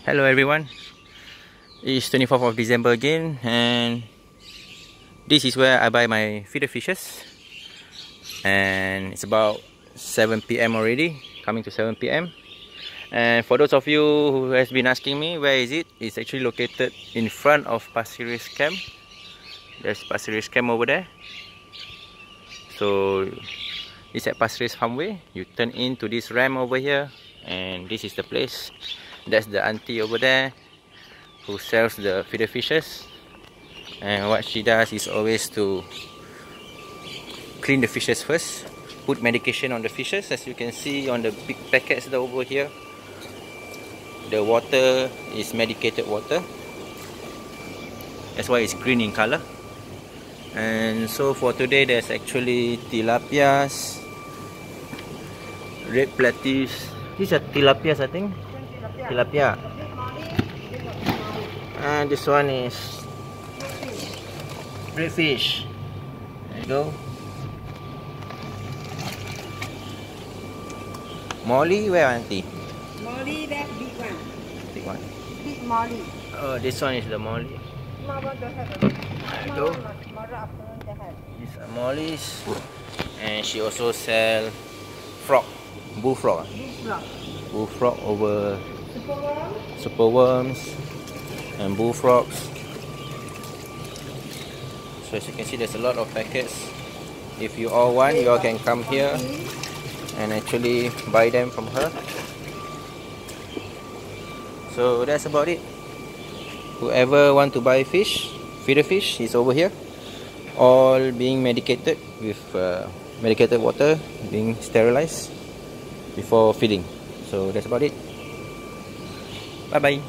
Hello everyone, it's 24th of December again, and this is where I buy my feeder fishes. And it's about 7 PM already, coming to 7 PM. And for those of you who has been asking me where is it, it's actually located in front of Pasir Ris Camp. There's Pasir Ris Camp over there. So it's at Pasir Ris Farmway. You turn into this ramp over here, and this is the place. That's the auntie over there who sells the feeder fishes, and what she does is always to clean the fishes first, put medication on the fishes. As you can see on the big packets over here, the water is medicated water. That's why it's green in color. And so for today, there's actually tilapias, red platies. These are tilapias, I think. Tilapia. And this one is red fish. There you go. Molly, where auntie? Molly, that big one. Big one. Big Molly. Oh, this one is the Molly. Small one don't have. There you go. Tomorrow afternoon they have. These are Mollies. And she also sells frog. Bullfrog. Bullfrog. Bullfrog over Superworm. superworms and bullfrogs. So as you can see, there's a lot of packets. If you all want, you all can come here and actually buy them from her. So that's about it. Whoever want to buy fish, feeder fish, is over here, all being medicated with medicated water, being sterilized before feeding. So that's about it. Bye bye.